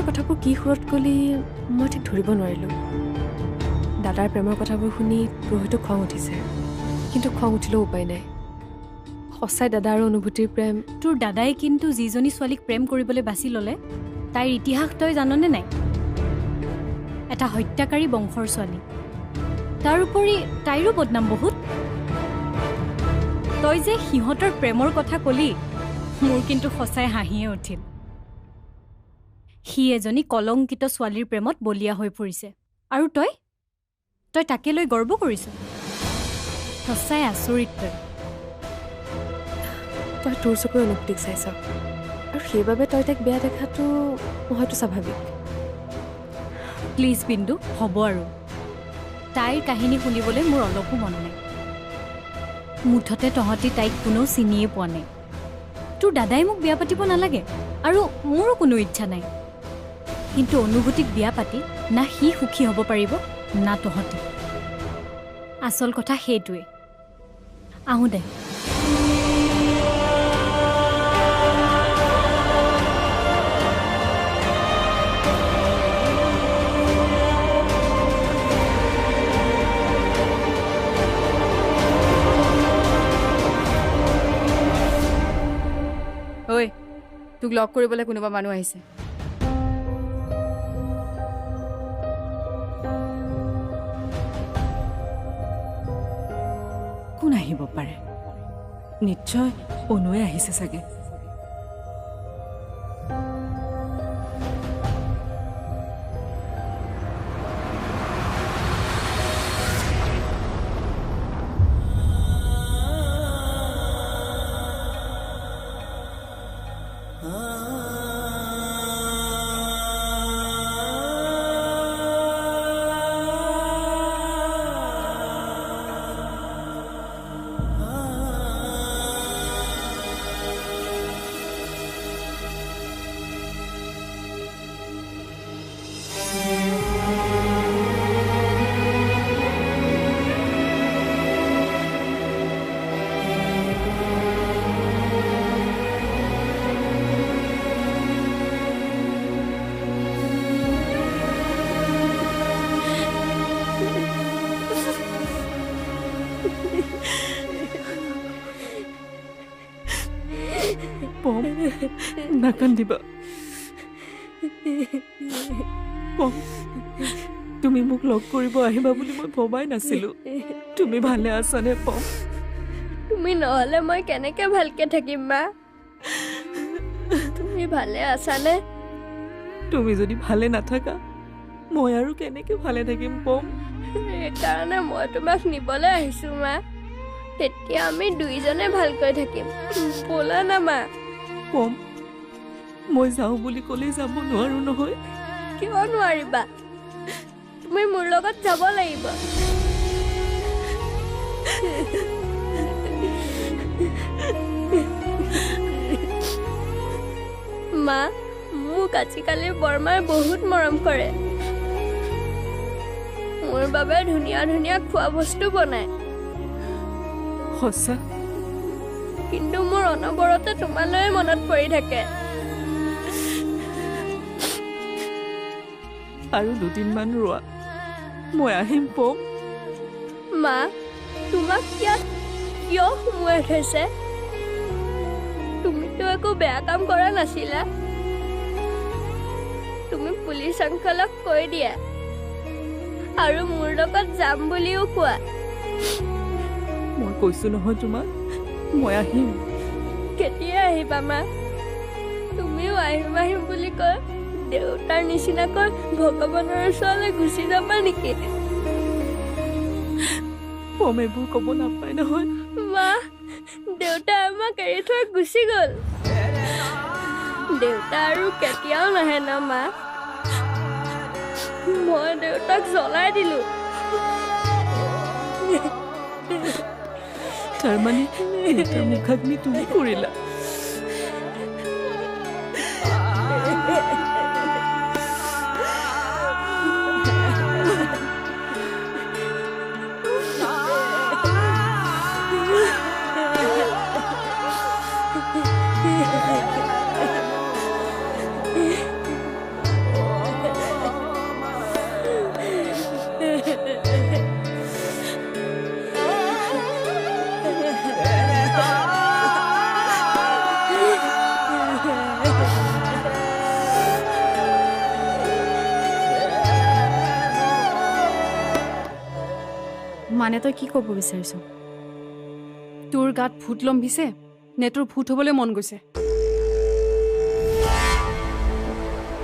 তই কথাবোৰ কি সুৰত ক'লি মই ঠিক ধৰিব নোৱাৰিলোঁ। দাদাৰ প্ৰেমৰ কথাবোৰ শুনি তোৰ হয়তো খং উঠিছে, কিন্তু খং উঠিলেও উপায় নাই। সঁচাই দাদা আৰু অনুভূতিৰ প্ৰেম। তোৰ দাদাই কিন্তু যিজনী ছোৱালীক প্ৰেম কৰিবলৈ বাছি ল'লে তাইৰ ইতিহাস তই জাননে নাই? এটা হত্যাকাৰী বংশৰ ছোৱালী। তাৰ উপৰি তাইৰো বদনাম বহুত। তই যে সিহঁতৰ প্ৰেমৰ কথা কলি, মোৰ কিন্তু সঁচাই হাঁহিয়ে উঠিল। সি এজনী কলংকিত ছোৱালীৰ প্ৰেমত বলিয়া হৈ পৰিছে, আৰু তই তাকে লৈ গৰ্ব কৰিছ। সঁচাই আচৰিত তই। তই তোৰ চকুৰে অনুভূতিক চাইছ, আৰু সেইবাবে তই তাইক বেয়া দেখাটো হয়তো স্বাভাৱিক। প্লিজ বিন্দু, হ'ব আৰু। তাইৰ কাহিনী শুনিবলৈ মোৰ অলপো মন নাই। মুঠতে তহঁতি তাইক কোনেও চিনিয়ে পোৱা নাই। তোৰ দাদাই মোক বিয়া পাতিব নালাগে, আৰু মোৰো কোনো ইচ্ছা নাই। কিন্তু অনুভূতিক বিয়া পাতি না সি সুখী হ'ব পাৰিব না তহঁতি। আচল কথা সেইটোৱে। আহোঁ দে। ঐ, তোক লগ কৰিবলৈ কোনোবা মানুহ আহিছে। কোন আহিব পাৰে? নিশ্চয় অনুৱে আহিছে চাগে। পম, নাকান্দিবা। পম, তুমি মোক লগ কৰিব আহিবা বুলি মই ভবাই নাছিলো। তুমি ভালে আছানে পম? তুমি নহ'লে মই কেনেকে ভালকে থাকিম মা? তুমি ভালে আছানে? তুমি যদি ভালে নাথাকা মই আৰু কেনেকে ভালে থাকিম পম? সেইকাৰণে মই তোমাক নিবলৈ আহিছো মা। তেতিয়া আমি দুইজনে ভালকৈ থাকিম। ব'লা না মা। পম, মই যাওঁ বুলি ক'লেই যাব নোৱাৰো নহয়। কিয় নোৱাৰিবা? তুমি মোৰ লগত যাব লাগিব। মা, মোক আজিকালি বৰমাই বহুত মৰম কৰে। মোৰ বাবে ধুনীয়া ধুনীয়া খোৱা বস্তু বনায়। সঁচা? কিন্তু মোৰ অনবৰতে তোমালৈ মনত পৰি থাকে। আৰু দুদিনমান ৰোৱা, মই আহিম পম। মা, তোমাক ইয়াত কিয় সোমোৱাই থৈছে? তুমিতো একো বেয়া কাম কৰা নাছিলা। তুমি পুলিচ আংকলক কৈ দিয়া, আৰু মোৰ লগত যাম বুলিও কোৱা। মই কৈছো নহয় তোমাক, মই আহিম। কেতিয়া আহিবা মা? তুমিও আহিম আহিম বুলি কয় দেউতাৰ নিচিনাকৈ ভগৱানৰ ওচৰলৈ গুচি যাবা নেকি? পম, এইবোৰ ক'ব নাপায় নহয়। মা, দেউতা আমাক এৰি থৈ গুচি গ'ল। দেউতা আৰু কেতিয়াও নাহে ন মা? মই দেউতাক জ্বলাই দিলো। তাৰমানে দেউতাৰ মুখাগ্নি তুমি কৰিলা? মানে তই কি ক'ব বিচাৰিছ? তোৰ গাত ভূত লম্ভিছে নে তোৰ ভূত হ'বলৈ মন গৈছে?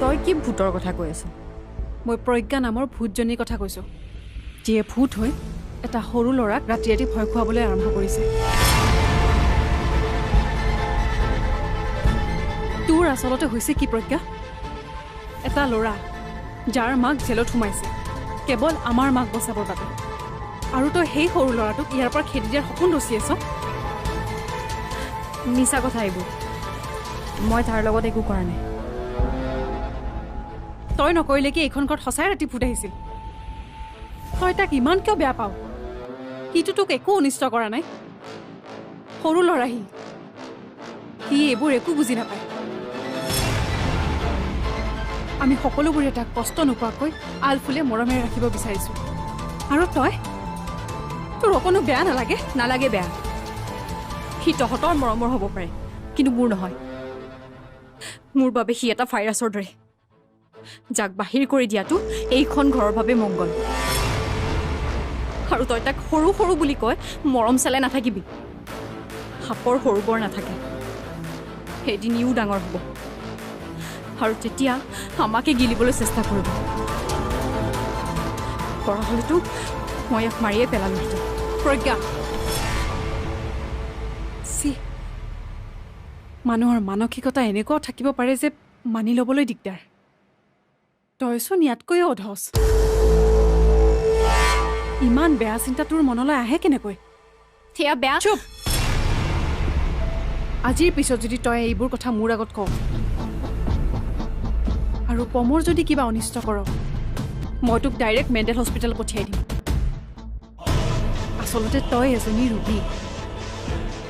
তই কি ভূতৰ কথা কৈ আছ? মই প্ৰজ্ঞা নামৰ ভূতজনীৰ কথা কৈছোঁ, যিয়ে ভূত হৈ এটা সৰু ল'ৰাক ৰাতি ৰাতি ভয় খুৱাবলৈ আৰম্ভ কৰিছে। তোৰ আচলতে হৈছে কি প্ৰজ্ঞা? এটা ল'ৰা যাৰ মাক জেলত সোমাইছে কেৱল আমাৰ মাক বচাবৰ বাবে, আৰু তই সেই সৰু ল'ৰাটোক ইয়াৰ পৰা খেদি দিয়াৰ সপোন ৰচি আছ। মিছা কথা এইবোৰ। মই তাৰ লগত একো কৰা নাই। তই নকৰিলে কি এইখন ঘৰত সঁচাই ৰাতি ভূত আহিছিল? তই তাক ইমান কিয় বেয়া পাৱ? সিটো তোক একো অনিষ্ট কৰা নাই। সৰু ল'ৰা সি এইবোৰ একো বুজি নাপায়। আমি সকলোবোৰে তাক কষ্ট নোপোৱাকৈ আলফুলে মৰমেৰে ৰাখিব বিচাৰিছোঁ। আৰু তোৰ অকণো বেয়া নালাগে? নালাগে বেয়া। সি তহঁতৰ মৰমৰ হ'ব পাৰে, কিন্তু মোৰ নহয়। মোৰ বাবে সি এটা ভাইৰাছৰ দৰে, যাক বাহিৰ কৰি দিয়াটো এইখন ঘৰৰ বাবে মংগল। আৰু তই তাক সৰু সৰু বুলি কয় মৰম চালে নাথাকিবি। সাপৰ সৰু বৰ নাথাকে, সেইদিন ইও ডাঙৰ হ'ব, আৰু তেতিয়া আমাকে গিলিবলৈ চেষ্টা কৰিব। কৰা হ'লেতো মই ইয়াক মাৰিয়ে পেলালোহেঁতেন। প্ৰজ্ঞা, মানুহৰ মানসিকতা এনেকুৱাও থাকিব পাৰে যে মানি ল'বলৈ দিগদাৰ। তইচোন ইয়াতকৈও অধচ। ইমান বেয়া চিন্তা তোৰ মনলৈ আহে কেনেকৈ? সেয়া বেয়া। চুপ! আজিৰ পিছত যদি তই এইবোৰ কথা মোৰ আগত কওঁ আৰু পমৰ যদি কিবা অনিষ্ট কৰ, মই তোক ডাইৰেক্ট মেণ্টেল হস্পিটেল পঠিয়াই দিম। আচলতে তই এজনী ৰোগী।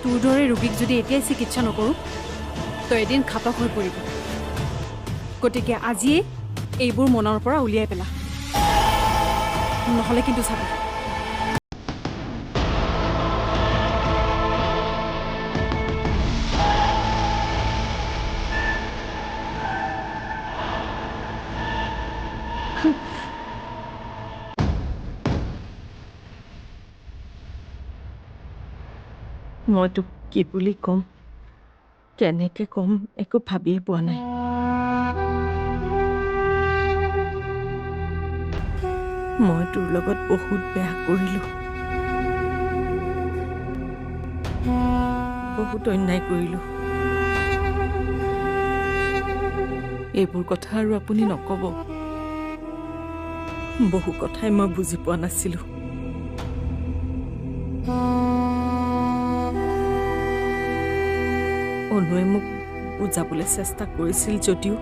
তোৰ দৰে ৰোগীক যদি এতিয়াই চিকিৎসা নকৰোঁ, তই এদিন ঘাতক হৈ পৰিব। গতিকে আজিয়েই এইবোৰ মনৰ পৰা উলিয়াই পেলা, নহ'লে কিন্তু চাবি। মই তোক কি বুলি ক'ম, কেনেকে ক'ম, একো ভাবিয়ে পোৱা নাই। মই তোৰ লগত বহুত বেয়া কৰিলোঁ, বহুত অন্যায় কৰিলোঁ। এইবোৰ কথা আৰু আপুনি নক'ব। বহু কথাই মই বুজি পোৱা নাছিলোঁ। অনুৱে মোক বুজাবলৈ চেষ্টা কৰিছিল যদিও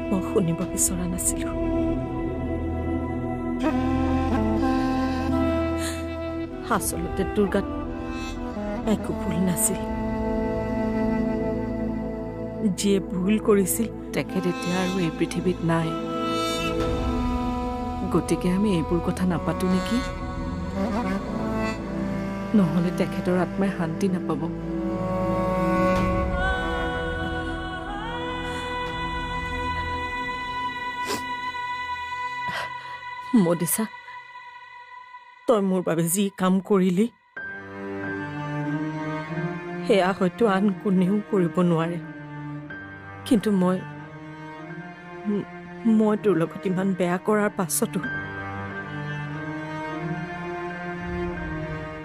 মই শুনিব বিচৰা নাছিলোঁ। আচলতে তোৰ গাত একো ভুল নাছিল। যিয়ে ভুল কৰিছিল তেখেত এতিয়া আৰু এই পৃথিৱীত নাই। গতিকে আমি এইবোৰ কথা নাপাতো নেকি? নহ'লে তেখেতৰ আত্মাই শান্তি নাপাব। মদিছা, তই মোৰ বাবে যি কাম কৰিলি সেয়া হয়তো আন কোনেও কৰিব নোৱাৰে, কিন্তু মই তোৰ লগত ইমান বেয়া কৰাৰ পাছতো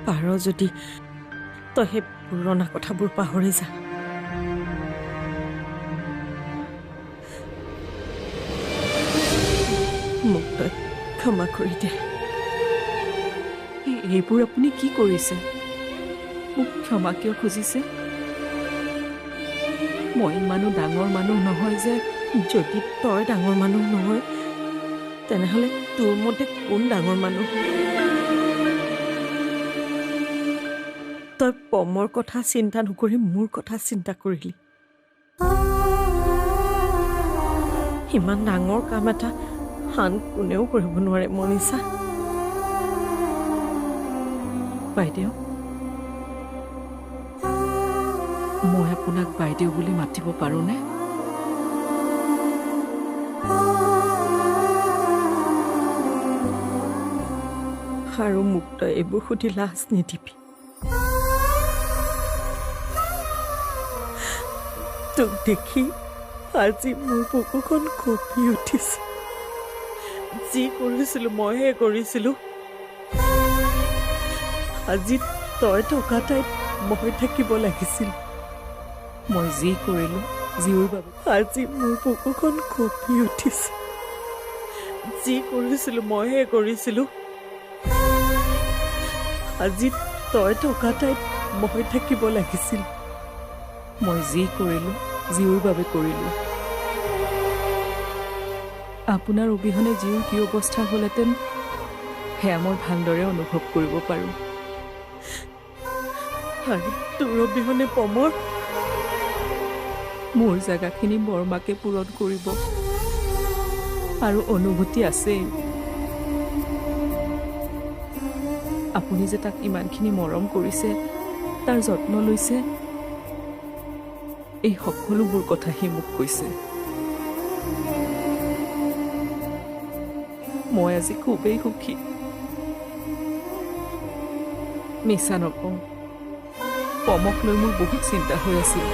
পাৰ যদি তই সেই পুৰণা কথাবোৰ পাহৰি যা। মোক তই ক্ষমা কৰি দে। এইবোৰ আপুনি কি কৰিছে? মোক ক্ষমা কিয় খুজিছে? মই ইমানো ডাঙৰ মানুহ নহয় যে যদি তই ডাঙৰ মানুহ নহয় তেনেহ'লে তোৰ মতে কোন ডাঙৰ মানুহ? তই পমৰ কথা চিন্তা নকৰি মোৰ কথা চিন্তা কৰিলি। ইমান ডাঙৰ কাম এটা আন কোনেও কৰিব নোৱাৰে মনীষা। বাইদেউ, মই আপোনাক বাইদেউ বুলি মাতিব পাৰোঁনে? আৰু মোক তই এইবোৰ সুধি লাজ নিদিবি। তোক দেখি আজি মোৰ বুকুখন কঁপি উঠিছে। যি কৰিছিলোঁ মইহে কৰিছিলোঁ। আজি তই থকা ঠাইত মই থাকিব লাগিছিল। মই যি কৰিলোঁ জীউৰ বাবে আজি মোৰ বুকুখন কঁপি উঠিছে। যি কৰিছিলোঁ মইহে কৰিছিলোঁ। আজি তই থকা ঠাইত মই থাকিব লাগিছিল। মই যি কৰিলোঁ জীউৰ বাবে কৰিলোঁ। আপোনাৰ অবিহনে জীউৰ কি অৱস্থা হ'লহেঁতেন সেয়া মই ভালদৰে অনুভৱ কৰিব পাৰোঁ। আৰু তোৰ অবিহনে পমৰ মোৰ জেগাখিনি বৰমাকে পূৰণ কৰিব আৰু অনুভূতি আছেই। আপুনি যে তাক ইমানখিনি মৰম কৰিছে, তাৰ যত্ন লৈছে, এই সকলোবোৰ কথা সি মোক কৈছে। মই আজি খুবেই সুখী। মিছা নকওঁ, পমক লৈ মোৰ বহুত চিন্তা হৈ আছিল।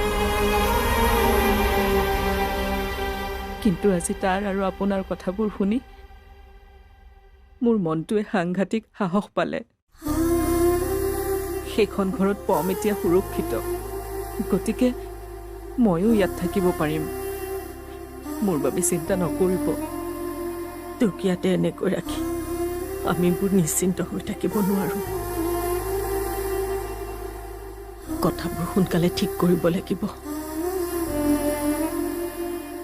কিন্তু আজি তাৰ আৰু আপোনাৰ কথাবোৰ শুনি মোৰ মনটোৱে সাংঘাতিক সাহস পালে। সেইখন ঘৰত পম এতিয়া সুৰক্ষিত, গতিকে ময়ো ইয়াত থাকিব পাৰিম। মোৰ বাবে চিন্তা নকৰিব। তোক ইয়াতে এনেকৈ ৰাখি আমিবোৰ নিশ্চিন্ত হৈ থাকিব নোৱাৰোঁ। কথাবোৰ সোনকালে ঠিক কৰিব লাগিব,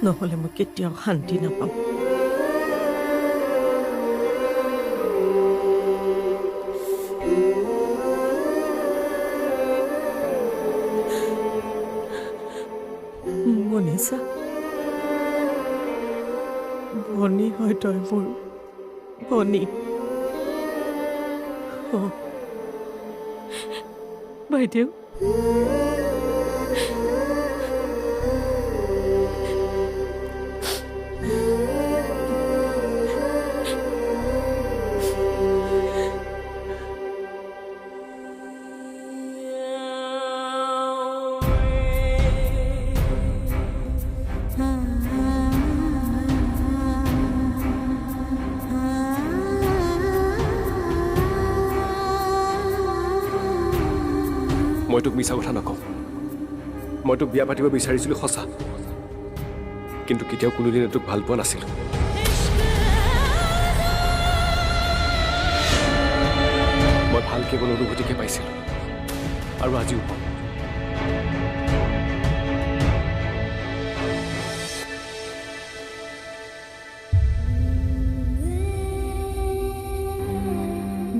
নহ'লে মই কেতিয়াও শান্তি নাপাম। মনীষা, ভনী হয় তই মোৰ, ভনী। বাইদেউ, মই তোক মিছা কথা নকওঁ। মই তোক বিয়া পাতিব বিচাৰিছিলোঁ সঁচা, কিন্তু কেতিয়াও কোনোদিনে তোক ভাল পোৱা নাছিলোঁ। মই ভাল কেৱল অনুভূতিকে পাইছিলোঁ, আৰু আজিও পাওঁ।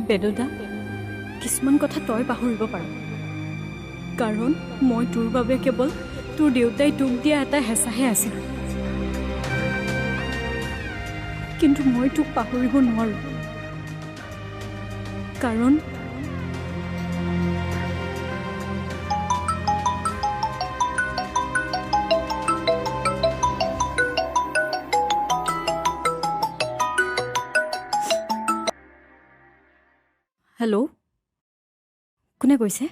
বেদদা, কিছুমান কথা তই পাহৰিব পাৰ, কাৰণ মই তোৰ বাবে কেৱল তোৰ দেউতাই তোক দিয়া এটা হেঁচাহে আছিলোঁ। কিন্তু মই তোক পাহৰিব নোৱাৰোঁ, কাৰণ হেল্ল', কোনে কৈছে?